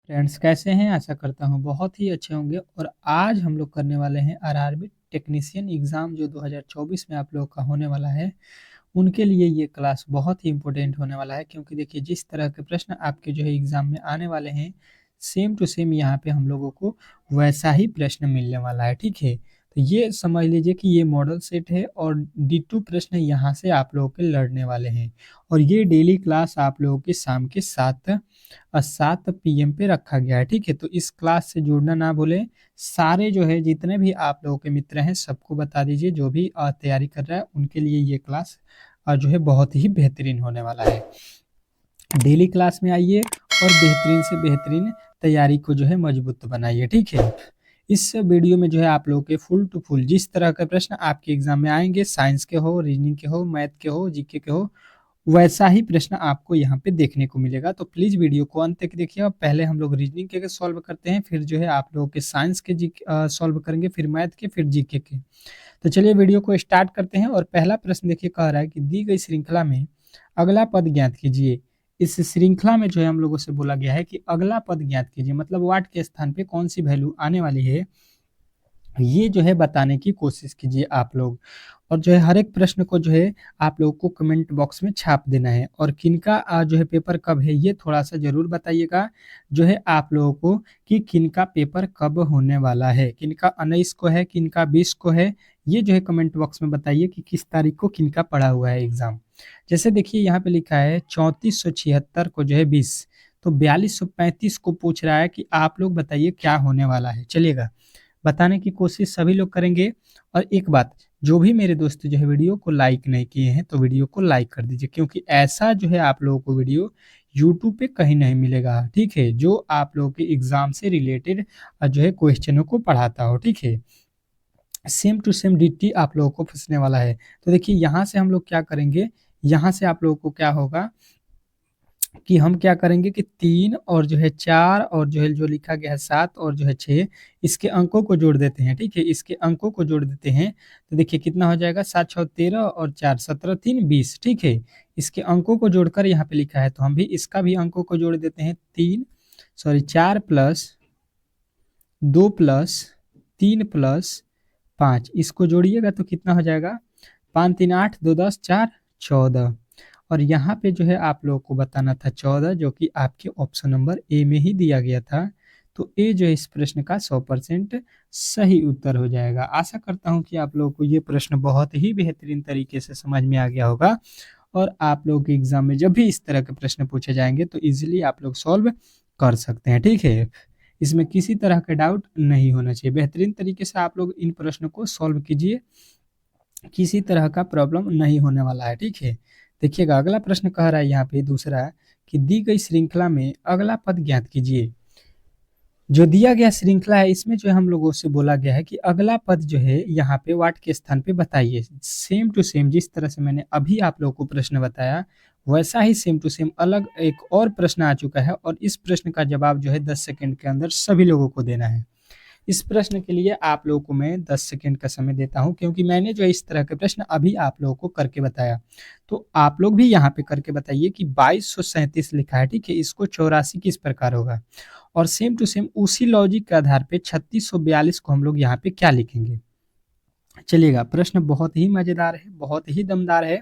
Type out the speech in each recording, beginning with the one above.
Friends कैसे हैं? आशा करता हूँ बहुत ही अच्छे होंगे और आज हम लोग करने वाले हैं आरआरबी टेक्नीशियन एग्ज़ाम जो 2024 में आप लोगों का होने वाला है, उनके लिए ये क्लास बहुत ही इम्पोर्टेंट होने वाला है क्योंकि देखिए जिस तरह के प्रश्न आपके जो है एग्ज़ाम में आने वाले हैं, सेम टू सेम यहाँ पे हम लोगों को वैसा ही प्रश्न मिलने वाला है, ठीक है? तो ये समझ लीजिए कि ये मॉडल सेट है और D2 प्रश्न यहाँ से आप लोगों के लड़ने वाले हैं और ये डेली क्लास आप लोगों की शाम के 7 पीएम पे रखा गया है, ठीक है? तो इस क्लास से जुड़ना ना भूलें। सारे जो है जितने भी आप लोगों के मित्र हैं सबको बता दीजिए जो भी तैयारी कर रहा है उनके लिए ये क्लास जो है बहुत ही बेहतरीन होने वाला है। डेली क्लास में आइए और बेहतरीन से बेहतरीन तैयारी को जो है मजबूत बनाइए, ठीक है? इस वीडियो में जो है आप लोगों के फुल टू फुल जिस तरह के प्रश्न आपके एग्जाम में आएंगे, साइंस के हो, रीजनिंग के हो, मैथ के हो, जीके के हो, वैसा ही प्रश्न आपको यहाँ पे देखने को मिलेगा। तो प्लीज़ वीडियो को अंत तक देखिए। पहले हम लोग रीजनिंग के सॉल्व करते हैं, फिर जो है आप लोगों के साइंस के सॉल्व करेंगे, फिर मैथ के, फिर जीके के। तो चलिए वीडियो को स्टार्ट करते हैं और पहला प्रश्न देखिए कह रहा है कि दी गई श्रृंखला में अगला पद ज्ञात कीजिए। इस श्रृंखला में जो है हम लोगों से बोला गया है कि अगला पद ज्ञात कीजिए, मतलब वाट के स्थान पे कौन सी वैल्यू आने वाली है, ये जो है बताने की कोशिश कीजिए आप लोग। और जो है हर एक प्रश्न को जो है आप लोगों को कमेंट बॉक्स में छाप देना है और किनका जो है पेपर कब है ये थोड़ा सा ज़रूर बताइएगा जो है आप लोगों को कि किनका पेपर कब होने वाला है, किनका 19 को है, किनका 20 को है, ये जो है कमेंट बॉक्स में बताइए कि किस तारीख को किनका पड़ा हुआ है एग्ज़ाम। जैसे देखिए यहाँ पे लिखा है 3476 को जो है 20, तो 4235 को पूछ रहा है कि आप लोग बताइए क्या होने वाला है। चलिएगा बताने की कोशिश सभी लोग करेंगे। और एक बात, जो भी मेरे दोस्त जो है वीडियो को लाइक नहीं किए हैं तो वीडियो को लाइक कर दीजिए क्योंकि ऐसा जो है आप लोगों को वीडियो यूट्यूब पे कहीं नहीं मिलेगा, ठीक है? जो आप लोगों के एग्जाम से रिलेटेड जो है क्वेश्चनों को पढ़ाता हो, ठीक है? सेम टू सेम डीटी आप लोगों को फंसने वाला है। तो देखिए यहाँ से हम लोग क्या करेंगे, यहाँ से आप लोगों को क्या होगा कि हम क्या करेंगे कि 3 और जो है 4 और जो है जो लिखा गया है 7 और जो है 6, इसके अंकों को जोड़ देते हैं, ठीक है? इसके अंकों को जोड़ देते हैं तो देखिए कितना हो जाएगा, 7 6 13 और 4 17 3 20, ठीक है? इसके अंकों को जोड़कर यहाँ पे लिखा है तो हम भी इसका भी अंकों को जोड़ देते हैं। 4 प्लस 2 प्लस 3 प्लस 5, इसको जोड़िएगा तो कितना हो जाएगा, 5 3 8 2 10 4 14। और यहाँ पे जो है आप लोगों को बताना था 14 जो कि आपके ऑप्शन नंबर ए में ही दिया गया था। तो ए जो है इस प्रश्न का 100% सही उत्तर हो जाएगा। आशा करता हूँ कि आप लोगों को ये प्रश्न बहुत ही बेहतरीन तरीके से समझ में आ गया होगा और आप लोगों के एग्जाम में जब भी इस तरह के प्रश्न पूछे जाएंगे तो इजीली आप लोग सॉल्व कर सकते हैं, ठीक है? इसमें किसी तरह का डाउट नहीं होना चाहिए। बेहतरीन तरीके से आप लोग इन प्रश्नों को सॉल्व कीजिए, किसी तरह का प्रॉब्लम नहीं होने वाला है, ठीक है? देखिएगा अगला प्रश्न कह रहा है यहाँ पे दूसरा कि दी गई श्रृंखला में अगला पद ज्ञात कीजिए। जो दिया गया श्रृंखला है इसमें जो है हम लोगों से बोला गया है कि अगला पद जो है यहाँ पे वाट के स्थान पे बताइए। सेम टू सेम जिस तरह से मैंने अभी आप लोगों को प्रश्न बताया वैसा ही सेम टू सेम अलग एक और प्रश्न आ चुका है और इस प्रश्न का जवाब जो है 10 सेकंड के अंदर सभी लोगों को देना है। इस प्रश्न के लिए आप लोगों को मैं 10 सेकंड का समय देता हूं क्योंकि मैंने जो इस तरह के प्रश्न अभी आप लोगों को करके बताया। तो आप लोग भी यहाँ पे करके बताइए कि 2237 लिखा है, ठीक है? इसको 84 किस प्रकार होगा? और सेम टू सेम उसी लॉजिक के आधार पे 3642 को हम लोग यहाँ पे क्या लिखेंगे? चलिएगा प्रश्न बहुत ही मजेदार है, बहुत ही दमदार है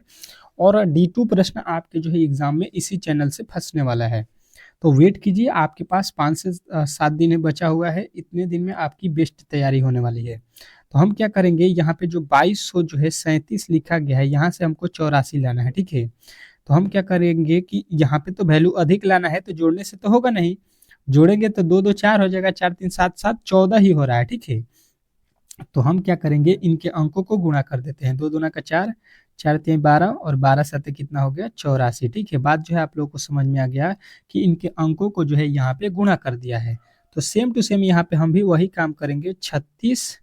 और D2 प्रश्न आपके जो है एग्जाम में इसी चैनल से फंसने वाला है। तो वेट कीजिए, आपके पास 5 से 7 दिन है बचा हुआ है, इतने दिन में आपकी बेस्ट तैयारी होने वाली है। तो हम क्या करेंगे, यहाँ पे जो 2200 जो है 37 लिखा गया है, यहाँ से हमको 84 लाना है, ठीक है? तो हम क्या करेंगे कि यहाँ पे तो वैल्यू अधिक लाना है तो जोड़ने से तो होगा नहीं, जोड़ेंगे तो 2 2 4 हो जाएगा, 4 3 7 7 14 ही हो रहा है, ठीक है? तो हम क्या करेंगे, इनके अंकों को गुणा कर देते हैं। 2 दूना का 4, 4 3 12 और 12 7 कितना हो गया, 84, ठीक है? बात जो है आप लोगों को समझ में आ गया कि इनके अंकों को जो है यहाँ पे गुणा कर दिया है। तो सेम टू सेम यहाँ पे हम भी वही काम करेंगे। 36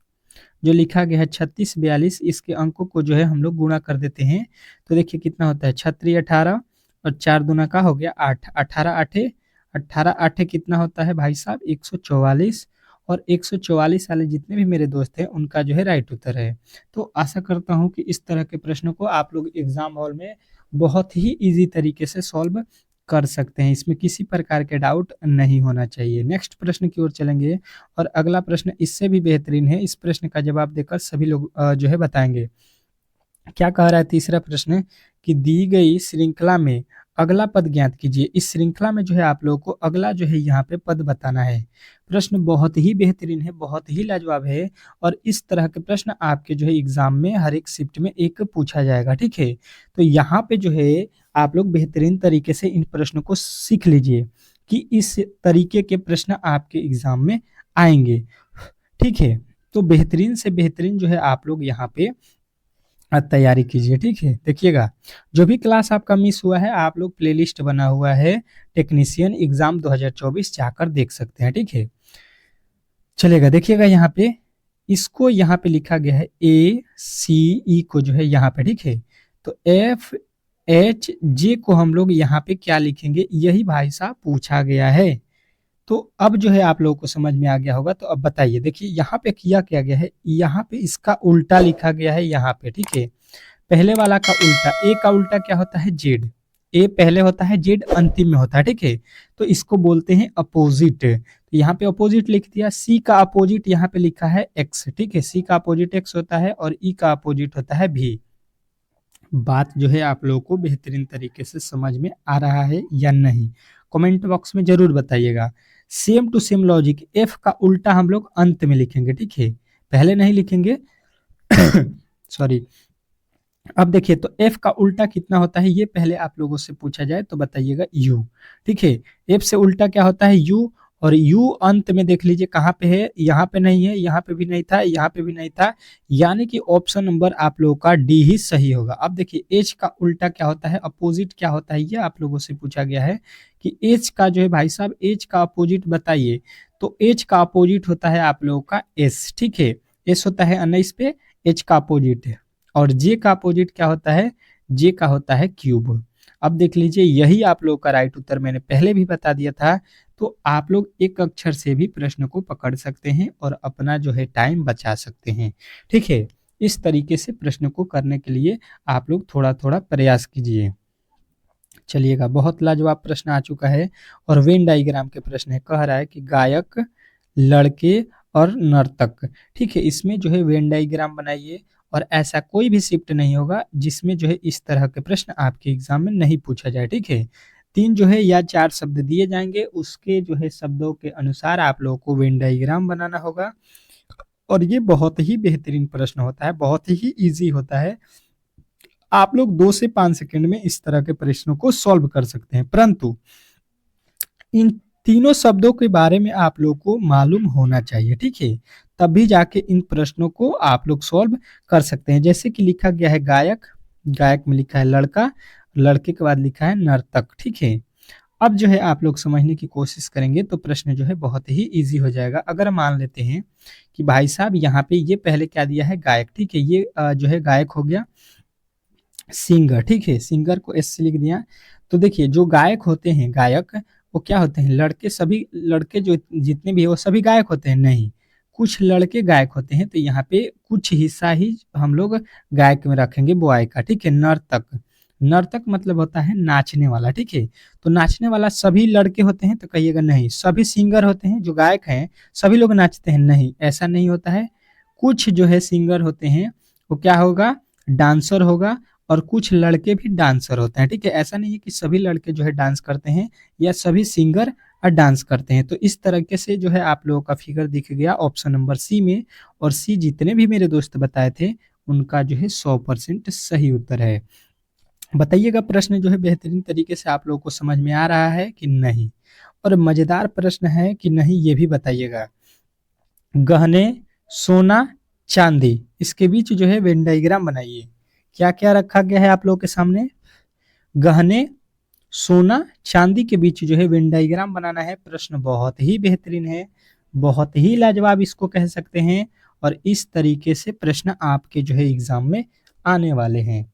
जो लिखा गया है 36 42, इसके अंकों को जो है हम लोग गुणा कर देते हैं। तो देखिए कितना होता है, 36 18 और 4 दूना का हो गया 8, 18 आठे 18 आठे कितना होता है भाई साहब, 144। और 144 वाले जितने भी मेरे दोस्त हैं उनका जो है राइट उत्तर है। तो आशा करता हूँ कि इस तरह के प्रश्नों को आप लोग एग्जाम हॉल में बहुत ही इजी तरीके से सॉल्व कर सकते हैं, इसमें किसी प्रकार के डाउट नहीं होना चाहिए। नेक्स्ट प्रश्न की ओर चलेंगे और अगला प्रश्न इससे भी बेहतरीन है। इस प्रश्न का जवाब देकर सभी लोग जो है बताएँगे। क्या कह रहा है तीसरा प्रश्न कि दी गई श्रृंखला में अगला पद ज्ञात कीजिए। इस श्रृंखला में जो है आप लोगों को अगला जो है यहाँ पे पद बताना है। प्रश्न बहुत ही बेहतरीन है, बहुत ही लाजवाब है और इस तरह के प्रश्न आपके जो है एग्जाम में हर एक शिफ्ट में एक पूछा जाएगा, ठीक है। तो यहाँ पे जो है आप लोग बेहतरीन तरीके से इन प्रश्नों को सीख लीजिए कि इस तरीके के प्रश्न आपके एग्जाम में आएंगे, ठीक है। तो बेहतरीन से बेहतरीन जो है आप लोग यहाँ पे तैयारी कीजिए, ठीक है। देखिएगा, जो भी क्लास आपका मिस हुआ है आप लोग प्लेलिस्ट बना हुआ है टेक्नीशियन एग्जाम 2024 जाकर देख सकते हैं, ठीक है। चलेगा, देखिएगा यहाँ पे इसको यहाँ पे लिखा गया है ACE को जो है यहाँ पे, ठीक है। तो FHJ को हम लोग यहाँ पे क्या लिखेंगे, यही भाई साहब पूछा गया है। तो अब जो है आप लोगों को समझ में आ गया होगा। तो अब बताइए, देखिए यहाँ पे किया क्या गया है, यहाँ पे इसका उल्टा लिखा गया है यहाँ पे, ठीक है। पहले वाला का उल्टा, ए का उल्टा क्या होता है, जेड। ए पहले होता है, जेड अंतिम में होता है, ठीक है। तो इसको बोलते हैं अपोजिट। तो यहाँ पे अपोजिट लिख दिया। सी का अपोजिट यहाँ पे लिखा है एक्स, ठीक है। सी का अपोजिट एक्स होता है और ई का अपोजिट होता है भी। बात जो है आप लोगों को बेहतरीन तरीके से समझ में आ रहा है या नहीं, कमेंट बॉक्स में जरूर बताइएगा। Same to same logic, F का उल्टा हम लोग अंत में लिखेंगे, ठीक है, पहले नहीं लिखेंगे। सॉरी। अब देखिए, तो एफ का उल्टा कितना होता है ये पहले आप लोगों से पूछा जाए तो बताइएगा यू, ठीक है। एफ से उल्टा क्या होता है, यू। और यू अंत में देख लीजिए कहाँ पे है, यहाँ पे नहीं है, यहाँ पे भी नहीं था, यहाँ पे भी नहीं था, यानी कि ऑप्शन नंबर आप लोगों का डी ही सही होगा। अब देखिए, एच का उल्टा क्या होता है, अपोजिट क्या होता है, ये आप लोगों से पूछा गया है कि एच का जो है भाई साहब, एच का अपोजिट बताइए। तो एच का अपोजिट होता है आप लोगों का एस, ठीक है। एस होता है 19 पे, एच का अपोजिट है। और जे का अपोजिट क्या होता है, जे का होता है क्यूब। अब देख लीजिए, यही आप लोग का राइट उत्तर मैंने पहले भी बता दिया था। तो आप लोग एक अक्षर से भी प्रश्न को पकड़ सकते हैं और अपना जो है टाइम बचा सकते हैं, ठीक है। इस तरीके से प्रश्न को करने के लिए आप लोग थोड़ा थोड़ा प्रयास कीजिए। चलिएगा, बहुत लाजवाब प्रश्न आ चुका है और वेन डायग्राम के प्रश्न है। कह रहा है कि गायक, लड़के और नर्तक, ठीक है, इसमें जो है वेन डायग्राम बनाइए। और ऐसा कोई भी शिफ्ट नहीं होगा जिसमें जो है इस तरह के प्रश्न आपके एग्जाम में नहीं पूछा जाए, ठीक है। 3 जो है या 4 शब्द दिए जाएंगे, उसके जो है शब्दों के अनुसार आप लोगों को वेन डायग्राम बनाना होगा। और ये बहुत ही बेहतरीन प्रश्न होता है, बहुत ही ईजी होता है। आप लोग 2 से 5 सेकंड में इस तरह के प्रश्नों को सॉल्व कर सकते हैं, परंतु इन तीनों शब्दों के बारे में आप लोग को मालूम होना चाहिए, ठीक है। तभी जाके इन प्रश्नों को आप लोग सॉल्व कर सकते हैं। जैसे कि लिखा गया है गायक, गायक में लिखा है लड़का, लड़के के बाद लिखा है नर्तक, ठीक है। अब जो है आप लोग समझने की कोशिश करेंगे तो प्रश्न जो है बहुत ही इजी हो जाएगा। अगर मान लेते हैं कि भाई साहब यहाँ पे ये पहले क्या दिया है, गायक, ठीक है। ये जो है गायक हो गया, सिंगर, ठीक है, सिंगर को एस से लिख दिया। तो देखिए, जो गायक होते हैं, गायक वो क्या होते हैं, लड़के, सभी लड़के जो जितने भी है वो सभी गायक होते हैं, नहीं, कुछ लड़के गायक होते हैं। तो यहाँ पे कुछ हिस्सा ही हम लोग गायक में रखेंगे बॉय का, ठीक है। नर्तक, नर्तक मतलब होता है नाचने वाला, ठीक है। तो नाचने वाला सभी लड़के होते हैं तो कहिएगा नहीं। सभी सिंगर होते हैं, जो गायक हैं सभी लोग नाचते हैं, नहीं, ऐसा नहीं होता है। कुछ जो है सिंगर होते हैं वो क्या होगा, डांसर होगा। और कुछ लड़के भी डांसर होते हैं, ठीक है। ऐसा नहीं है कि सभी लड़के जो है डांस करते हैं या सभी सिंगर और डांस करते हैं। तो इस तरीके से जो है आप लोगों का फिगर दिख गया ऑप्शन नंबर सी में। और सी जितने भी मेरे दोस्त बताए थे उनका जो है 100% सही उत्तर है। बताइएगा, प्रश्न जो है बेहतरीन तरीके से आप लोगों को समझ में आ रहा है कि नहीं। और मजेदार प्रश्न है कि नहीं ये भी बताइएगा। गहने, सोना, चांदी, इसके बीच जो है वेन डायग्राम बनाइए। क्या क्या रखा गया है आप लोगों के सामने, गहने, सोना, चांदी के बीच जो है वेन डायग्राम बनाना है। प्रश्न बहुत ही बेहतरीन है, बहुत ही लाजवाब इसको कह सकते हैं। और इस तरीके से प्रश्न आपके जो है एग्जाम में आने वाले हैं।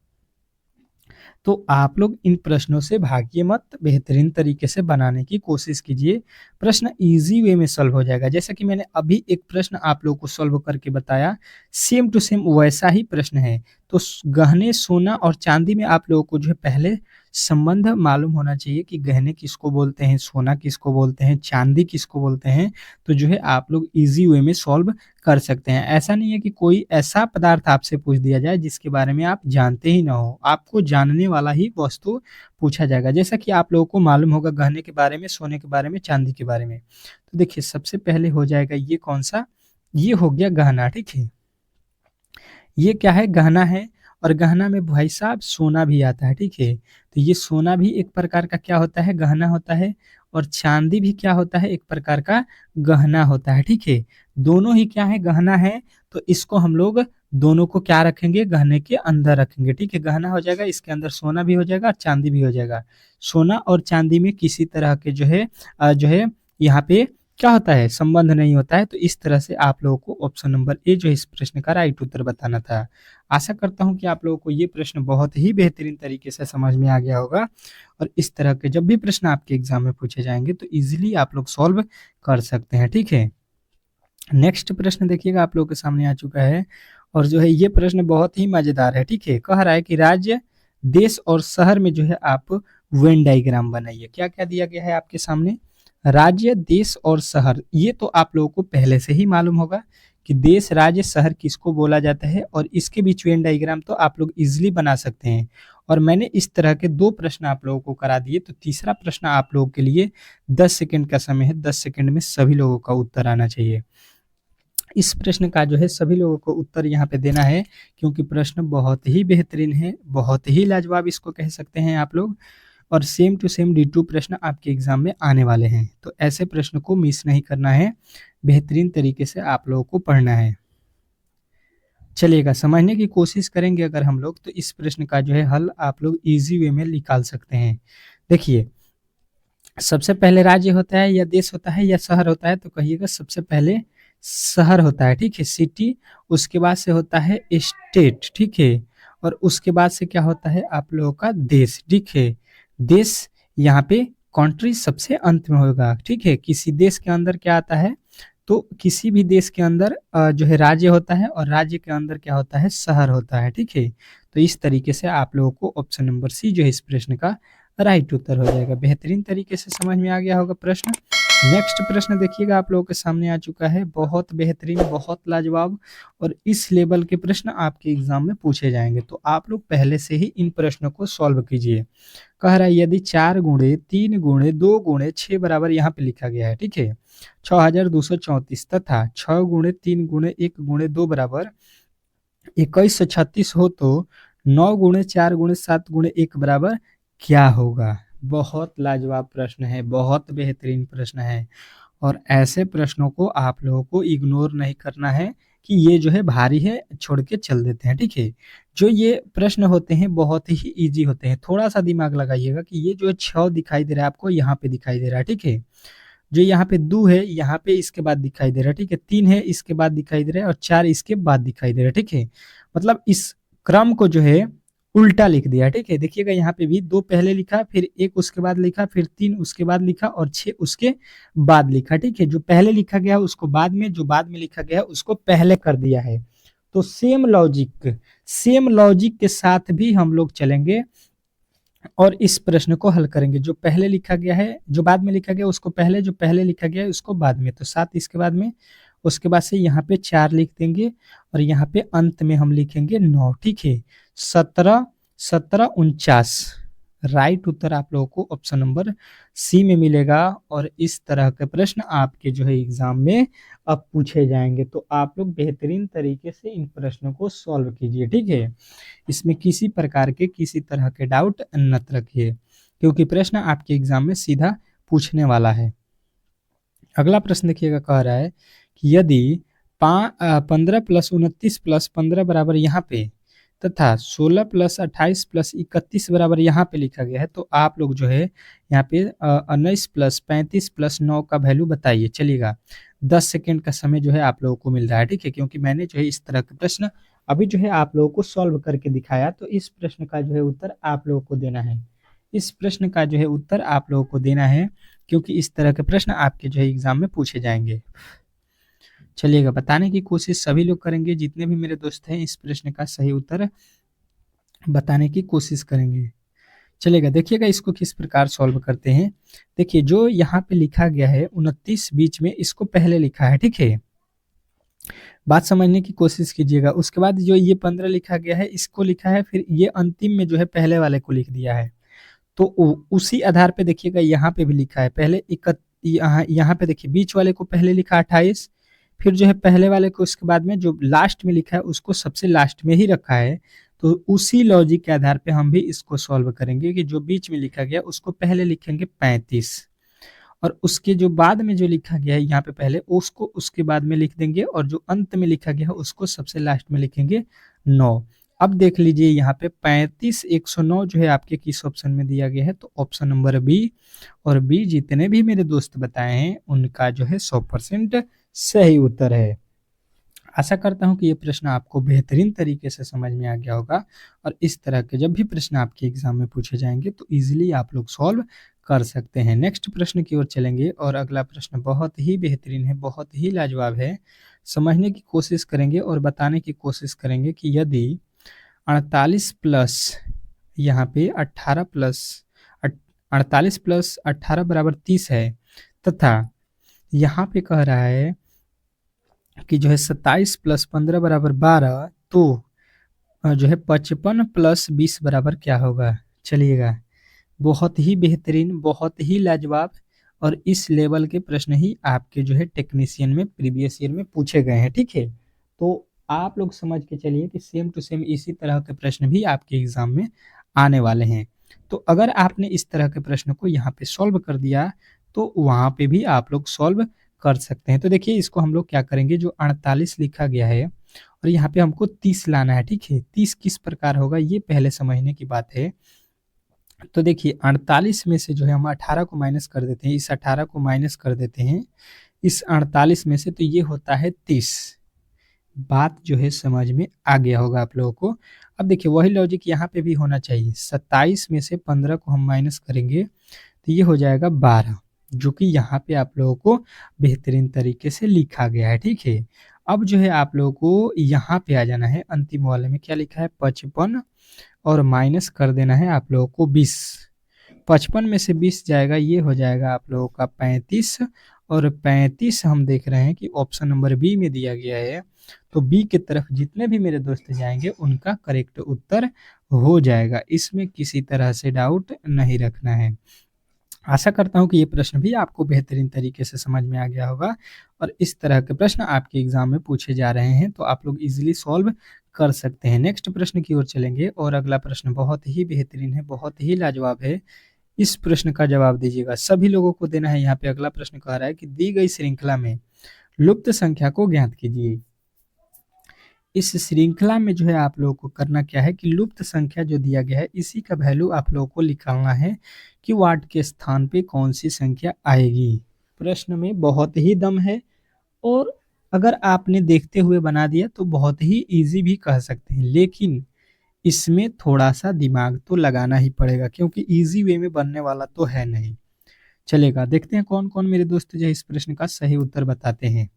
तो आप लोग इन प्रश्नों से भागिए मत, बेहतरीन तरीके से बनाने की कोशिश कीजिए। प्रश्न इजी वे में सॉल्व हो जाएगा। जैसे कि मैंने अभी एक प्रश्न आप लोगों को सॉल्व करके बताया, सेम टू सेम वैसा ही प्रश्न है। तो गहने, सोना और चांदी में आप लोगों को जो है पहले संबंध मालूम होना चाहिए कि गहने किसको बोलते हैं, सोना किसको बोलते हैं, चांदी किसको बोलते हैं, तो जो है आप लोग ईज़ी वे में सॉल्व कर सकते हैं। ऐसा नहीं है कि कोई ऐसा पदार्थ आपसे पूछ दिया जाए जिसके बारे में आप जानते ही ना हो, आपको जानने वाला ही वस्तु पूछा जाएगा। जैसा कि आप लोगों को मालूम होगा गहने के बारे में, सोने के बारे में, चांदी के बारे में। तो देखिए सबसे पहले हो जाएगा ये कौन-सा, ये हो गया गहना, ठीक है। ये क्या है, गहना है, और गहना में भाई साहब सोना भी आता है, ठीक है। तो ये सोना भी एक प्रकार का क्या होता है, गहना होता है, और चांदी भी क्या होता है, एक प्रकार का गहना होता है, ठीक है। दोनों ही क्या है, गहना है, तो इसको हम लोग दोनों को क्या रखेंगे, गहने के अंदर रखेंगे, ठीक है। गहना हो जाएगा, इसके अंदर सोना भी हो जाएगा और चांदी भी हो जाएगा। सोना और चांदी में किसी तरह के जो है यहाँ पे क्या होता है, संबंध नहीं होता है। तो इस तरह से आप लोगों को ऑप्शन नंबर ए जो है इस प्रश्न का राइट उत्तर बताना था। आशा करता हूँ कि आप लोगों को ये प्रश्न बहुत ही बेहतरीन तरीके से समझ में आ गया होगा, और इस तरह के जब भी प्रश्न आपके एग्जाम में पूछे जाएंगे तो इजीली आप लोग सॉल्व कर सकते हैं, ठीक है। नेक्स्ट प्रश्न देखिएगा आप लोगों के सामने आ चुका है, और जो है ये प्रश्न बहुत ही मजेदार है, ठीक है। कह रहा है कि राज्य, देश और शहर में जो है आप वेन डायग्राम बनाइए। क्या क्या दिया गया है आपके सामने, राज्य, देश और शहर। ये तो आप लोगों को पहले से ही मालूम होगा कि देश, राज्य, शहर किसको बोला जाता है, और इसके बीच वेन डायग्राम तो आप लोग इजिली बना सकते हैं। और मैंने इस तरह के 2 प्रश्न आप लोगों को करा दिए, तो तीसरा प्रश्न आप लोगों के लिए 10 सेकंड का समय है। 10 सेकंड में सभी लोगों का उत्तर आना चाहिए। इस प्रश्न का जो है सभी लोगों को उत्तर यहाँ पे देना है, क्योंकि प्रश्न बहुत ही बेहतरीन है, बहुत ही लाजवाब इसको कह सकते हैं आप लोग, और सेम टू सेम D2 प्रश्न आपके एग्जाम में आने वाले हैं। तो ऐसे प्रश्न को मिस नहीं करना है, बेहतरीन तरीके से आप लोगों को पढ़ना है। चलिएगा, समझने की कोशिश करेंगे अगर हम लोग, तो इस प्रश्न का जो है हल आप लोग इजी वे में निकाल सकते हैं। देखिए, सबसे पहले राज्य होता है या देश होता है या शहर होता है, तो कहिएगा सबसे पहले शहर होता है, ठीक है, सिटी। उसके बाद से होता है स्टेट, ठीक है, और उसके बाद से क्या होता है आप लोगों का देश, ठीक है। देश यहाँ पे कंट्री सबसे अंत में होगा, ठीक है। किसी देश के अंदर क्या आता है, तो किसी भी देश के अंदर जो है राज्य होता है, और राज्य के अंदर क्या होता है, शहर होता है, ठीक है। तो इस तरीके से आप लोगों को ऑप्शन नंबर सी जो है इस प्रश्न का राइट उत्तर हो जाएगा। बेहतरीन तरीके से समझ में आ गया होगा प्रश्न। नेक्स्ट प्रश्न देखिएगा आप लोगों के सामने आ चुका है, बहुत बेहतरीन, बहुत लाजवाब, और इस लेवल के प्रश्न आपके एग्जाम में पूछे जाएंगे, तो आप लोग पहले से ही इन प्रश्नों को सॉल्व कीजिए। कह रहा है यदि 4 गुणे 3 गुणे 2 गुणे 6 बराबर यहाँ पे लिखा गया है, ठीक है, 6234, तथा 6 गुणे 3 गुणे 1 गुणे 2 बराबर 2136 हो, तो 9 गुणे 4 गुणे 7 गुणे 1 बराबर क्या होगा। बहुत लाजवाब प्रश्न है, बहुत बेहतरीन प्रश्न है, और ऐसे प्रश्नों को आप लोगों को इग्नोर नहीं करना है कि ये जो है भारी है, छोड़ के चल देते हैं, ठीक है। जो ये प्रश्न होते हैं बहुत ही इजी होते हैं, थोड़ा सा दिमाग लगाइएगा कि ये जो है 6 दिखाई दे रहा है आपको, यहाँ पे दिखाई दे रहा है, ठीक है। जो यहाँ पे 2 है, यहाँ पे इसके बाद दिखाई दे रहा है, ठीक है। 3 है, इसके बाद दिखाई दे रहा है, और 4 इसके बाद दिखाई दे रहा है, ठीक है। मतलब इस क्रम को जो है उल्टा लिख दिया, ठीक है। देखिएगा यहाँ पे भी 2 पहले लिखा, फिर 1 उसके बाद लिखा, फिर 3 उसके बाद लिखा, और 6 उसके बाद लिखा, ठीक है। जो पहले लिखा गया उसको बाद में, जो बाद में लिखा गया उसको पहले कर दिया है। तो सेम लॉजिक के साथ भी हम लोग चलेंगे, और इस प्रश्न को हल करेंगे। जो पहले लिखा गया है, जो बाद में लिखा गया उसको पहले, जो पहले लिखा गया है उसको बाद में, तो 7 इसके बाद में, उसके बाद से यहाँ पे 4 लिख देंगे, और यहाँ पे अंत में हम लिखेंगे 9, ठीक है। 17 17 49 राइट उत्तर आप लोगों को ऑप्शन नंबर सी में मिलेगा, और इस तरह के प्रश्न आपके जो है एग्जाम में अब पूछे जाएंगे, तो आप लोग बेहतरीन तरीके से इन प्रश्नों को सॉल्व कीजिए, ठीक है। इसमें किसी प्रकार के किसी तरह के डाउट न रखिए, क्योंकि प्रश्न आपके एग्जाम में सीधा पूछने वाला है। अगला प्रश्न देखिएगा, कह रहा है कि यदि 15 प्लस 29 प्लस 15 बराबर यहाँ पे, तथा 16 प्लस 28 प्लस 31 बराबर यहाँ पे लिखा गया है, तो आप लोग जो है यहाँ पे 19 प्लस 35 प्लस 9 का वैल्यू बताइए। चलिएगा, 10 सेकेंड का समय जो है आप लोगों को मिल रहा है, ठीक है, क्योंकि मैंने जो है इस तरह के प्रश्न अभी जो है आप लोगों को सॉल्व करके दिखाया, तो इस प्रश्न का जो है उत्तर आप लोगों को देना है। इस प्रश्न का जो है उत्तर आप लोगों को देना है, क्योंकि इस तरह के प्रश्न आपके जो है एग्जाम में पूछे जाएंगे। चलिएगा, बताने की कोशिश सभी लोग करेंगे, जितने भी मेरे दोस्त हैं इस प्रश्न का सही उत्तर बताने की कोशिश करेंगे। चलेगा, देखिएगा इसको किस प्रकार सॉल्व करते हैं। देखिए जो यहाँ पे लिखा गया है 29 बीच में, इसको पहले लिखा है, ठीक है। बात समझने की कोशिश कीजिएगा। उसके बाद जो ये 15 लिखा गया है इसको लिखा है, फिर ये अंतिम में जो है पहले वाले को लिख दिया है। तो उसी आधार पे देखिएगा यहाँ पे भी लिखा है, पहले यहाँ पे देखिए बीच वाले को पहले लिखा 28, फिर जो है पहले वाले को उसके बाद में जो लास्ट में लिखा है उसको सबसे लास्ट में ही रखा है। तो उसी लॉजिक के आधार पे हम भी इसको सॉल्व करेंगे कि जो बीच में लिखा गया उसको पहले लिखेंगे 35, और उसके जो बाद में जो लिखा गया है यहाँ पे पहले उसको उसके बाद में लिख देंगे, और जो अंत में लिखा गया है उसको सबसे लास्ट में लिखेंगे 9। अब देख लीजिए यहाँ पे 35 109 जो है आपके किस ऑप्शन में दिया गया है, तो ऑप्शन नंबर बी। और बी जितने भी मेरे दोस्त बताए हैं उनका जो है 100% सही उत्तर है। आशा करता हूं कि ये प्रश्न आपको बेहतरीन तरीके से समझ में आ गया होगा, और इस तरह के जब भी प्रश्न आपके एग्जाम में पूछे जाएंगे तो इजीली आप लोग सॉल्व कर सकते हैं। नेक्स्ट प्रश्न की ओर चलेंगे, और अगला प्रश्न बहुत ही बेहतरीन है, बहुत ही लाजवाब है। समझने की कोशिश करेंगे और बताने की कोशिश करेंगे कि यदि 48 प्लस यहाँ पे 18 प्लस 48 प्लस 18 बराबर 30 है, तथा यहाँ पे कह रहा है कि जो है 27 प्लस 15 बराबर 12, तो जो है 55 प्लस 20 बराबर क्या होगा। चलिएगा, बहुत ही बेहतरीन, बहुत ही लाजवाब, और इस लेवल के प्रश्न ही आपके जो है टेक्नीशियन में प्रीवियस ईयर में पूछे गए हैं, ठीक है। तो आप लोग समझ के चलिए कि सेम टू सेम इसी तरह के प्रश्न भी आपके एग्जाम में आने वाले हैं। तो अगर आपने इस तरह के प्रश्न को यहाँ पे सॉल्व कर दिया तो वहाँ पे भी आप लोग सॉल्व कर सकते हैं। तो देखिए इसको हम लोग क्या करेंगे, जो 48 लिखा गया है और यहाँ पे हमको 30 लाना है, ठीक है। 30 किस प्रकार होगा ये पहले समझने की बात है। तो देखिए 48 में से जो है हम 18 को माइनस कर देते हैं, इस 18 को माइनस कर देते हैं इस 48 में से, तो ये होता है 30। बात जो है समझ में आ गया होगा आप लोगों को। अब देखिए वही लॉजिक यहाँ पे भी होना चाहिए। 27 में से 15 को हम माइनस करेंगे तो ये हो जाएगा 12, जो कि यहाँ पे आप लोगों को बेहतरीन तरीके से लिखा गया है, ठीक है। अब जो है आप लोगों को यहाँ पे आ जाना है, अंतिम वाले में क्या लिखा है 55, और माइनस कर देना है आप लोगों को 20। 55 में से 20 जाएगा, ये हो जाएगा आप लोगों का 35, और 35 हम देख रहे हैं कि ऑप्शन नंबर बी में दिया गया है। तो बी की तरफ जितने भी मेरे दोस्त जाएंगे उनका करेक्ट उत्तर हो जाएगा, इसमें किसी तरह से डाउट नहीं रखना है। आशा करता हूं कि ये प्रश्न भी आपको बेहतरीन तरीके से समझ में आ गया होगा, और इस तरह के प्रश्न आपके एग्जाम में पूछे जा रहे हैं तो आप लोग इजीली सॉल्व कर सकते हैं। नेक्स्ट प्रश्न की ओर चलेंगे, और अगला प्रश्न बहुत ही बेहतरीन है, बहुत ही लाजवाब है। इस प्रश्न का जवाब दीजिएगा, सभी लोगों को देना है। यहाँ पे अगला प्रश्न कह रहा है कि दी गई श्रृंखला में लुप्त संख्या को ज्ञात कीजिए। इस श्रृंखला में जो है आप लोगों को करना क्या है कि लुप्त संख्या जो दिया गया है इसी का वैल्यू आप लोगों को निकालना है कि वाट के स्थान पे कौन सी संख्या आएगी। प्रश्न में बहुत ही दम है, और अगर आपने देखते हुए बना दिया तो बहुत ही इजी भी कह सकते हैं, लेकिन इसमें थोड़ा सा दिमाग तो लगाना ही पड़ेगा, क्योंकि इजी वे में बनने वाला तो है नहीं। चलेगा, देखते हैं कौन कौन मेरे दोस्त जो है इस प्रश्न का सही उत्तर बताते हैं।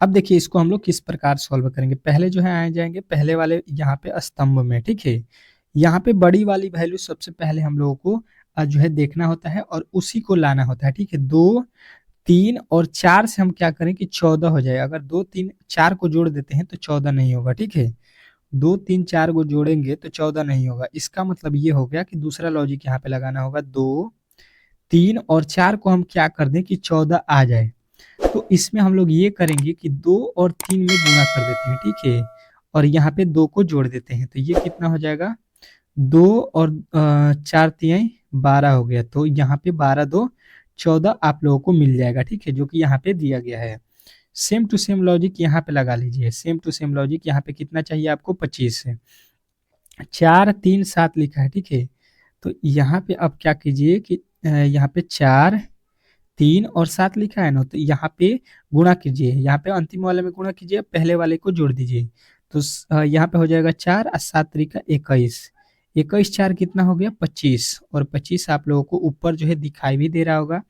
अब देखिए इसको हम लोग किस प्रकार सॉल्व करेंगे। पहले जो है आए जाएंगे पहले वाले यहाँ पे स्तंभ में, ठीक है। यहाँ पे बड़ी वाली वैल्यू सबसे पहले हम लोगों को जो है देखना होता है और उसी को लाना होता है, ठीक है। 2 3 और 4 से हम क्या करें कि 14 हो जाए। अगर 2 3 4 को जोड़ देते हैं तो 14 नहीं होगा, ठीक है। 2 3 4 को जोड़ेंगे तो 14 नहीं होगा। इसका मतलब ये हो गया कि दूसरा लॉजिक यहाँ पे लगाना होगा, 2 3 और 4 को हम क्या कर दें कि 14 आ जाए। तो इसमें हम लोग ये करेंगे कि 2 और 3 में गुणा कर देते हैं, ठीक है, और यहाँ पे 2 को जोड़ देते हैं। तो ये कितना हो जाएगा, 2 और 4 तिहाई 12 हो गया। तो यहाँ पे 12 2 14 आप लोगों को मिल जाएगा, ठीक है, जो कि यहाँ पे दिया गया है। सेम टू सेम लॉजिक यहाँ पे लगा लीजिए। सेम टू सेम लॉजिक यहाँ पे कितना चाहिए आपको, 25 है। 4 3 7 लिखा है, ठीक है। तो यहाँ पे अब क्या कीजिए कि यहाँ पे 4 3 और 7 लिखा है ना, तो यहाँ पे गुणा कीजिए। यहाँ पे अंतिम वाले में गुणा कीजिए, पहले वाले को जोड़ दीजिए। तो यहाँ पे हो जाएगा 4 और 7 तरीका 21। 21 4 कितना हो गया 25, और 25 आप लोगों को ऊपर जो है दिखाई भी दे रहा होगा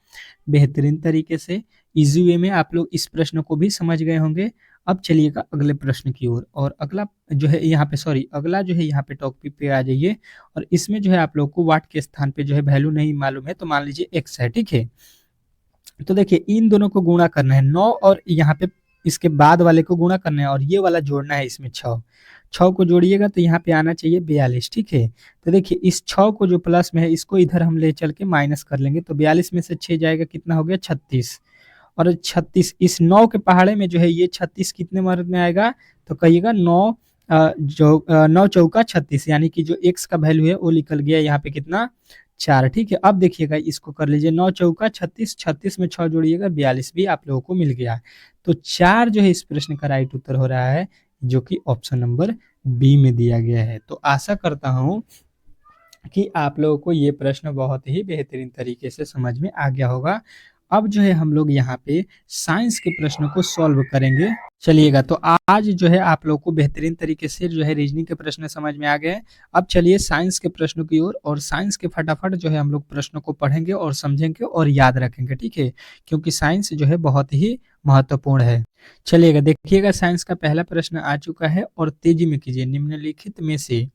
बेहतरीन तरीके से। इजी वे में आप लोग इस प्रश्न को भी समझ गए होंगे। अब चलिएगा अगले प्रश्न की ओर, और अगला जो है यहाँ पे अगला जो है यहाँ पे टॉपिक पे आ जाइए, और इसमें जो है आप लोग को वाट के स्थान पे जो है वैल्यू नहीं मालूम है, तो मान लीजिए एक्स है, ठीक है। तो देखिए इन दोनों को गुणा करना है 9, और यहाँ पे इसके बाद वाले को गुणा करना है, और ये वाला जोड़ना है इसमें 6। 6 को जोड़िएगा तो यहाँ पे आना चाहिए 42, ठीक है। तो देखिए इस 6 को जो प्लस में है इसको इधर हम ले चल के माइनस कर लेंगे, तो 42 में से 6 जाएगा, कितना हो गया 36। और 36 इस 9 के पहाड़े में जो है ये 36 कितने मर्द में आएगा, तो कहिएगा 9 जो 9 चौका 36, यानी कि जो x का वैल्यू है वो निकल गया यहाँ पे कितना 4, ठीक है। अब देखिएगा इसको कर लीजिए 9 चौका 36, 36 में 6 जोड़िएगा 42 भी आप लोगों को मिल गया। तो 4 जो है इस प्रश्न का राइट उत्तर हो रहा है, जो कि ऑप्शन नंबर बी में दिया गया है। तो आशा करता हूँ कि आप लोगों को ये प्रश्न बहुत ही बेहतरीन तरीके से समझ में आ गया होगा। अब जो है हम लोग यहाँ पे साइंस के प्रश्नों को सॉल्व करेंगे। चलिएगा, तो आज जो है आप लोग को बेहतरीन तरीके से जो है रीजनिंग के प्रश्न समझ में आ गए। अब चलिए साइंस के प्रश्नों की ओर, और साइंस के फटाफट जो है हम लोग प्रश्नों को पढ़ेंगे और समझेंगे और याद रखेंगे, ठीक है, क्योंकि साइंस जो है बहुत ही महत्वपूर्ण है। चलिएगा, देखिएगा साइंस का पहला प्रश्न आ चुका है, और तेजी में कीजिए। निम्नलिखित में से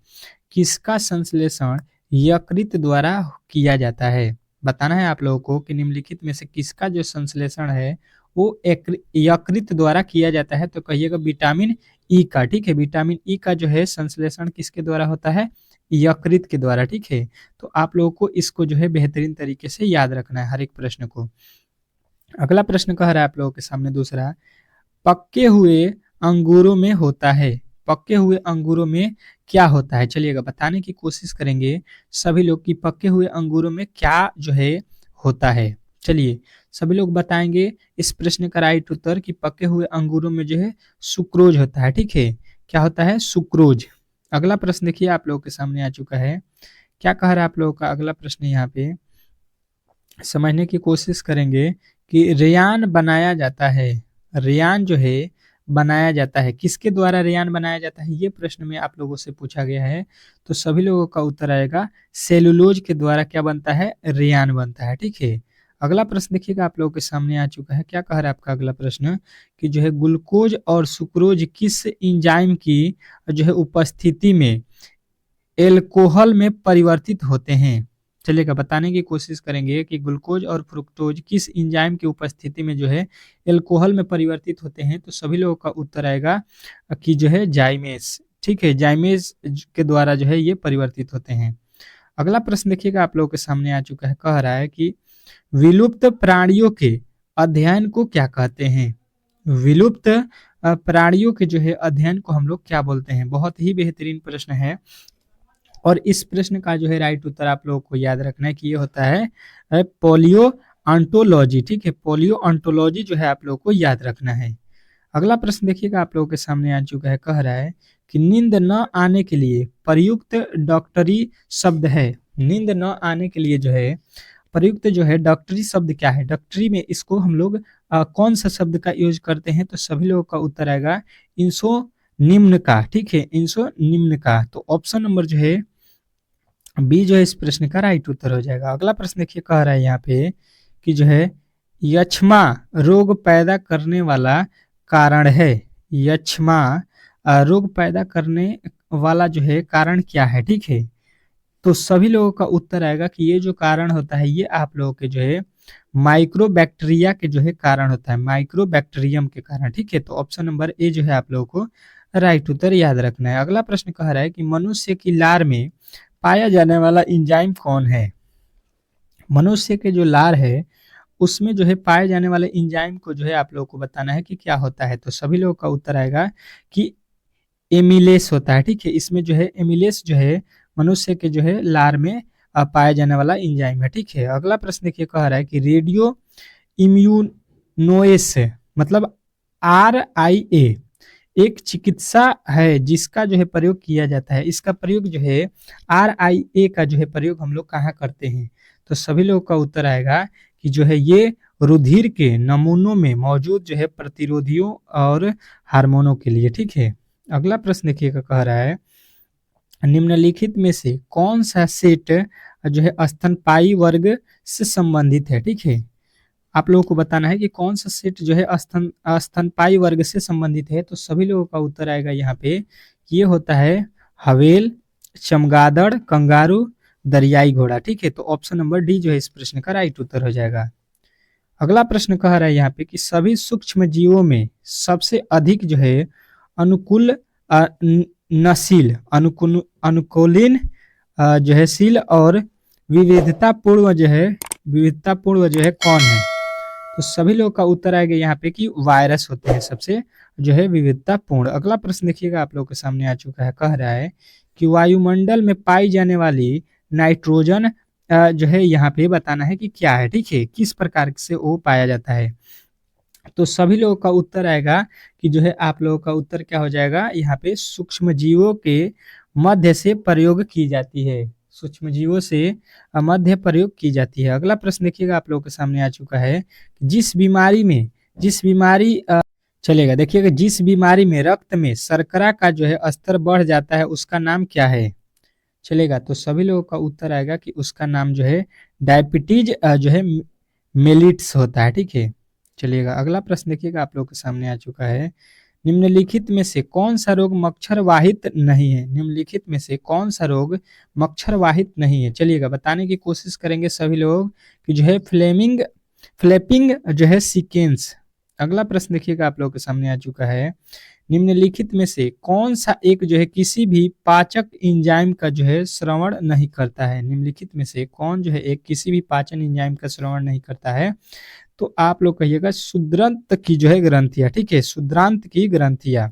किसका संश्लेषण यकृत द्वारा किया जाता है? बताना है आप लोगों को कि निम्नलिखित में से किसका जो संश्लेषण है वो यकृत द्वारा किया जाता है, तो कहिएगा विटामिन ई का, ठीक है। विटामिन ई का जो है संश्लेषण किसके द्वारा होता है? यकृत के द्वारा, ठीक है। तो आप लोगों को इसको जो है बेहतरीन तरीके से याद रखना है हर एक प्रश्न को। अगला प्रश्न कह रहा है आप लोगों के सामने दूसरा, पके हुए अंगूरों में होता है। पके हुए अंगूरों में क्या होता है? चलिएगा बताने की कोशिश करेंगे सभी लोग कि पके हुए अंगूरों में क्या जो है होता है। चलिए सभी लोग बताएंगे इस प्रश्न का राइट उत्तर कि पके हुए अंगूरों में जो है सुक्रोज होता है, ठीक है। क्या होता है? सुक्रोज। अगला प्रश्न देखिए आप लोगों के सामने आ चुका है। क्या कह रहा है आप लोगों का अगला प्रश्न? यहाँ पे समझने की कोशिश करेंगे कि रेयान बनाया जाता है। रेयान जो है बनाया जाता है, किसके द्वारा रेयान बनाया जाता है? ये प्रश्न में आप लोगों से पूछा गया है, तो सभी लोगों का उत्तर आएगा सेलुलोज के द्वारा क्या बनता है? रेयान बनता है, ठीक है। अगला प्रश्न देखिएगा आप लोगों के सामने आ चुका है। क्या कह रहा है आपका अगला प्रश्न कि जो है ग्लूकोज और सुक्रोज किस एंजाइम की जो है उपस्थिति में एल्कोहल में परिवर्तित होते हैं? चलिएगा बताने की कोशिश करेंगे कि ग्लूकोज और फ्रुक्टोज किस एंजाइम की उपस्थिति में जो है एल्कोहल में परिवर्तित होते हैं, तो सभी लोगों का उत्तर आएगा कि जो है जाइमेस, ठीक है। जाइमेस के द्वारा जो है ये परिवर्तित होते हैं। अगला प्रश्न देखिएगा आप लोगों के सामने आ चुका है। कह रहा है कि विलुप्त प्राणियों के अध्ययन को क्या कहते हैं? विलुप्त प्राणियों के जो है अध्ययन को हम लोग क्या बोलते हैं? बहुत ही बेहतरीन प्रश्न है, और इस प्रश्न का जो है राइट उत्तर आप लोगों को याद रखना है कि ये होता है पोलियो ऑन्टोलॉजी, ठीक है। पोलियो ऑन्टोलॉजी जो है आप लोगों को याद रखना है। अगला प्रश्न देखिएगा आप लोगों के सामने आ चुका है। कह रहा है कि नींद न आने के लिए प्रयुक्त डॉक्टरी शब्द है। नींद न आने के लिए जो है प्रयुक्त जो है डॉक्टरी शब्द क्या है? डॉक्टरी में इसको हम लोग कौन सा शब्द का यूज करते हैं? तो सभी लोगों का उत्तर आएगा इंसो निम्न का, ठीक है। इंसो निम्न का। तो ऑप्शन नंबर जो है बी जो है इस प्रश्न का राइट उत्तर हो जाएगा। अगला प्रश्न देखिए कह रहा है यहाँ पे कि जो है यक्ष्मा रोग पैदा करने वाला कारण है। यक्ष्मा रोग पैदा करने वाला जो है कारण क्या है, ठीक है। तो सभी लोगों का उत्तर आएगा कि ये जो कारण होता है ये आप लोगों के जो है माइक्रोबैक्टीरिया के जो है कारण होता है, माइक्रोबैक्टीरियम के कारण, ठीक है। तो ऑप्शन नंबर ए जो है आप लोगों को राइट उत्तर याद रखना है। अगला प्रश्न कह रहा है कि मनुष्य की लार में पाया जाने वाला एंजाइम कौन है? मनुष्य के जो लार है उसमें जो है पाए जाने वाले एंजाइम को जो है आप लोगों को बताना है कि क्या होता है। तो सभी लोगों का उत्तर आएगा कि एमिलेस होता है, ठीक है। इसमें जो है एमिलेस जो है मनुष्य के जो है लार में पाया जाने वाला एंजाइम है, ठीक है। अगला प्रश्न देखिए कह रहा है कि रेडियो इम्यूनोएस मतलब RIA एक चिकित्सा है जिसका जो है प्रयोग किया जाता है। इसका प्रयोग जो है RIA का जो है प्रयोग हम लोग कहाँ करते हैं? तो सभी लोगों का उत्तर आएगा कि जो है ये रुधिर के नमूनों में मौजूद जो है प्रतिरोधियों और हार्मोनों के लिए, ठीक है। अगला प्रश्न देखिएगा कह रहा है निम्नलिखित में से कौन सा सेट जो है स्तनपायी वर्ग से संबंधित है, ठीक है। आप लोगों को बताना है कि कौन सा सेट जो है स्तनपायी वर्ग से संबंधित है। तो सभी लोगों का उत्तर आएगा यहाँ पे, ये होता है हवेल, चमगादड़, कंगारू, दरियाई घोड़ा। ठीक है, तो ऑप्शन नंबर डी जो है इस प्रश्न का राइट उत्तर हो जाएगा। अगला प्रश्न कह रहा है यहाँ पे कि सभी सूक्ष्म जीवों में सबसे अधिक जो है अनुकूल नशील अनुकूलिन जो है शील और विविधतापूर्ण जो है कौन है। तो सभी लोग का उत्तर आएगा यहाँ पे कि वायरस होते हैं सबसे जो है विविधतापूर्ण। अगला प्रश्न देखिएगा आप लोग के सामने आ चुका है, कह रहा है कि वायुमंडल में पाई जाने वाली नाइट्रोजन जो है यहाँ पे बताना है कि क्या है। ठीक है, किस प्रकार से वो पाया जाता है। तो सभी लोगों का उत्तर आएगा कि जो है आप लोगों का उत्तर क्या हो जाएगा, यहाँ पे सूक्ष्म जीवों के मध्य से प्रयोग की जाती है, सूक्ष्म जीवों से मध्य प्रयोग की जाती है। अगला प्रश्न देखिएगा आप लोगों के सामने आ चुका है, जिस बीमारी चलेगा, देखिएगा जिस बीमारी में रक्त में शर्करा का जो है स्तर बढ़ जाता है उसका नाम क्या है। चलेगा, तो सभी लोगों का उत्तर आएगा कि उसका नाम जो है डायबिटीज जो है मेलिट्स होता है। ठीक है, चलिएगा अगला प्रश्न देखिएगा आप लोगों के सामने आ चुका है, निम्नलिखित में से कौन सा रोग मच्छर वाहित नहीं है। निम्नलिखित में से कौन सा रोग मच्छर वाहित नहीं है। चलिएगा बताने की कोशिश करेंगे सभी लोग कि जो है फ्लैपिंग जो है सीकेंस। अगला प्रश्न देखिएगा आप लोगों के सामने आ चुका है, निम्नलिखित में से कौन सा एक जो है किसी भी पाचक एंजाइम का जो है श्रवण नहीं करता है। निम्नलिखित में से कौन जो है एक किसी भी पाचन एंजाइम का श्रवण नहीं करता है। तो आप लोग कहिएगा शुद्रांत की जो है ग्रंथियां। ठीक है, शुद्रांत की ग्रंथियां।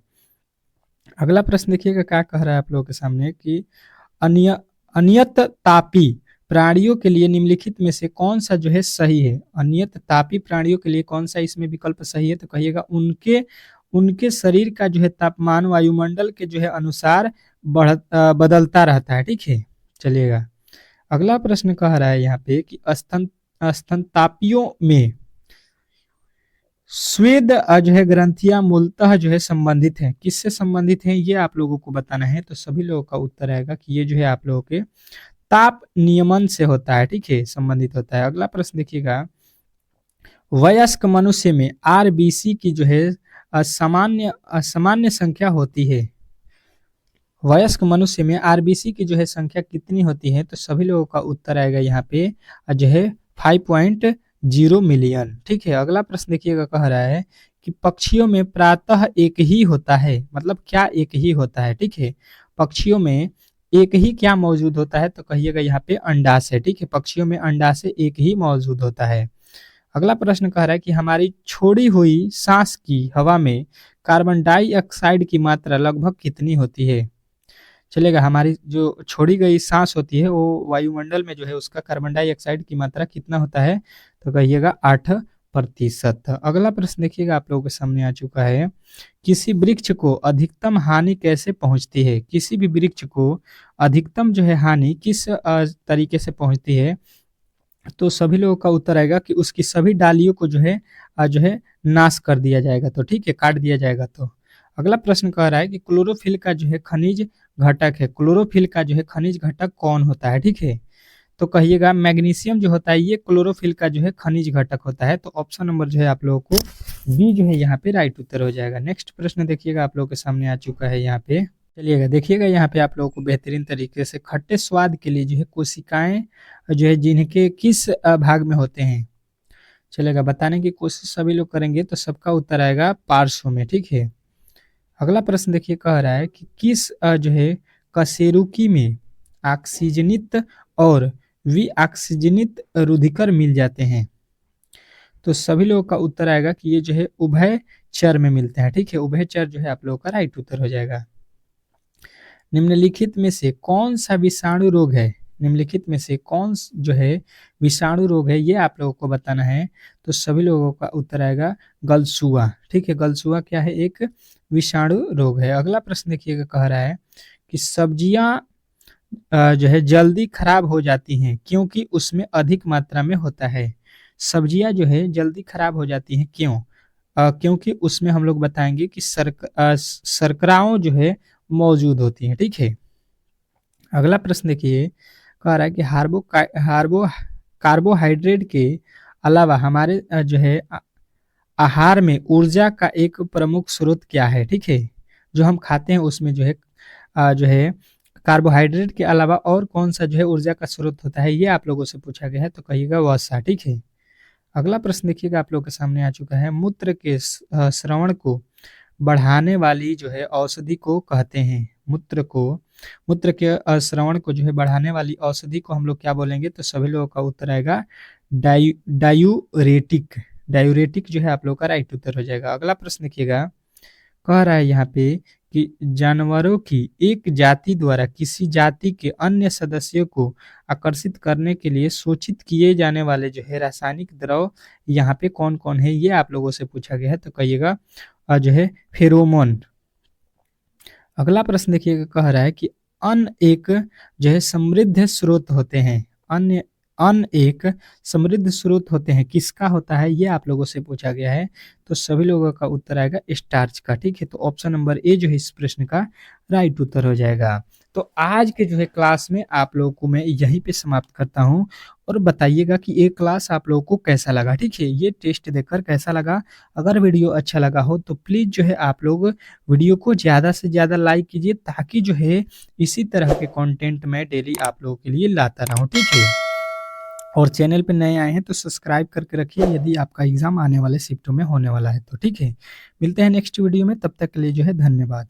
अगला प्रश्न देखिएगा क्या कह रहा है आप लोगों के सामने कि अनियत तापी प्राणियों के लिए निम्नलिखित में से कौन सा जो है सही है। अनियत तापी प्राणियों के लिए कौन सा इसमें विकल्प सही है। तो कहिएगा उनके शरीर का जो है तापमान वायुमंडल के जो है अनुसार बदलता रहता है। ठीक है, चलिएगा अगला प्रश्न कह रहा है यहाँ पे कि स्तनतापियों में स्वेद जो है ग्रंथियां मूलतः जो है संबंधित हैं, किससे संबंधित हैं ये आप लोगों को बताना है। तो सभी लोगों का उत्तर आएगा कि ये जो है आप लोगों के ताप नियमन से होता है। ठीक है, संबंधित होता है। अगला प्रश्न देखिएगा, वयस्क मनुष्य में आरबीसी की जो है सामान्य संख्या होती है। वयस्क मनुष्य में आरबीसी की जो है संख्या कितनी होती है। तो सभी लोगों का उत्तर आएगा यहाँ पे जो है 5.0 मिलियन। ठीक है, अगला प्रश्न देखिएगा कह रहा है कि पक्षियों में प्रातः एक ही होता है, मतलब क्या एक ही होता है। ठीक है, पक्षियों में एक ही क्या मौजूद होता है। तो कहिएगा यहाँ पे अंडाशय। ठीक है, पक्षियों में अंडाशय एक ही मौजूद होता है। अगला प्रश्न कह रहा है कि हमारी छोड़ी हुई सांस की हवा में कार्बन डाइऑक्साइड की मात्रा लगभग कितनी होती है। चलेगा, हमारी जो छोड़ी गई सांस होती है वो वायुमंडल में जो है उसका कार्बन डाइऑक्साइड की मात्रा कितना होता है। तो कहिएगा 8%। अगला प्रश्न देखिएगा आप लोगों के सामने आ चुका है, किसी वृक्ष को अधिकतम हानि कैसे पहुंचती है। किसी भी वृक्ष को अधिकतम जो है हानि किस तरीके से पहुंचती है। तो सभी लोगों का उत्तर आएगा कि उसकी सभी डालियों को जो है नाश कर दिया जाएगा। तो ठीक है, काट दिया जाएगा। तो अगला प्रश्न कह रहा है कि क्लोरोफिल का जो है खनिज घटक है, क्लोरोफिल का जो है खनिज घटक कौन होता है। ठीक है, तो कहिएगा मैग्नीशियम जो होता है ये क्लोरोफिल का जो है खनिज घटक होता है। तो ऑप्शन नंबर जो है आप लोगों को बी जो है यहाँ पे राइट उत्तर हो जाएगा। नेक्स्ट प्रश्न देखिएगा आप लोगों के सामने आ चुका है यहाँ पे। चलिएगा देखिएगा यहाँ पे आप लोगों को बेहतरीन तरीके से खट्टे स्वाद के लिए जो है कोशिकाएं जो है जिनके किस भाग में होते हैं। चलेगा, बताने की कोशिश सभी लोग करेंगे तो सबका उत्तर आएगा पार्श्व में। ठीक है, अगला प्रश्न देखिए कह रहा है कि किस जो है कशेरुकी में ऑक्सीजनित और विऑक्सीजनित रुधिकर मिल जाते हैं। तो सभी लोगों का उत्तर आएगा कि ये जो है उभयचर में मिलते हैं। ठीक है, उभयचर जो है आप लोगों का राइट उत्तर हो जाएगा। निम्नलिखित में से कौन सा विषाणु रोग है। निम्नलिखित में से कौन जो है विषाणु रोग है ये आप लोगों को बताना है। तो सभी लोगों का उत्तर आएगा गलसुआ। ठीक है, गलसुआ क्या है, एक विषाणु रोग है। अगला प्रश्न देखिएगा कह रहा है कि सब्जियां जो है जल्दी खराब हो जाती हैं क्योंकि उसमें अधिक मात्रा में होता है। सब्जियां जो है जल्दी खराब हो जाती हैं क्यों। क्योंकि उसमें हम लोग बताएंगे कि शर्कराओं जो है मौजूद होती हैं। ठीक है, अगला प्रश्न देखिए कह रहा है कि कार्बोहाइड्रेट के अलावा हमारे जो है आहार में ऊर्जा का एक प्रमुख स्रोत क्या है, ठीक है। जो हम खाते हैं उसमें जो है कार्बोहाइड्रेट के अलावा और कौन सा जो है ऊर्जा का स्रोत होता है, ये आप लोगों से पूछा गया है, तो कहिएगा वसा, ठीक है। अगला प्रश्न देखिएगा आप लोगों के सामने आ चुका है, मूत्र के श्रवण को बढ़ाने वाली जो है औषधि को कहते हैं। मूत्र के श्रवण को जो है बढ़ाने वाली औषधि को हम लोग क्या बोलेंगे, तो सभी लोगों का उत्तर आएगा डायूरेटिक। डायूरेटिक जो है आप लोगों का राइट उत्तर हो जाएगा। अगला प्रश्न देखिएगा, कह रहा है यहाँ पे कि जानवरों की एक जाति द्वारा किसी जाति के अन्य सदस्यों को आकर्षित करने के लिए शोषित किए जाने वाले जो है रासायनिक द्रव यहाँ पे कौन कौन है, ये आप लोगों से पूछा गया है, तो कहिएगा जो है फेरोमोन। अगला प्रश्न देखिएगा, कह रहा है कि अन्न एक जो है समृद्ध स्रोत होते हैं। अन्न एक समृद्ध स्रोत होते हैं, किसका होता है, ये आप लोगों से पूछा गया है, तो सभी लोगों का उत्तर आएगा स्टार्च का, ठीक है। तो ऑप्शन नंबर ए जो है इस प्रश्न का राइट उत्तर हो जाएगा। तो आज के जो है क्लास में आप लोगों को मैं यहीं पे समाप्त करता हूँ, और बताइएगा कि ये क्लास आप लोगों को कैसा लगा, ठीक है। ये टेस्ट देखकर कैसा लगा। अगर वीडियो अच्छा लगा हो तो प्लीज़ जो है आप लोग वीडियो को ज़्यादा से ज़्यादा लाइक कीजिए, ताकि जो है इसी तरह के कंटेंट मैं डेली आप लोगों के लिए लाता रहूँ, ठीक है। और चैनल पे नए आए हैं तो सब्सक्राइब करके रखिए, यदि आपका एग्ज़ाम आने वाले शिफ्टों में होने वाला है तो, ठीक है। मिलते हैं नेक्स्ट वीडियो में, तब तक के लिए जो है धन्यवाद।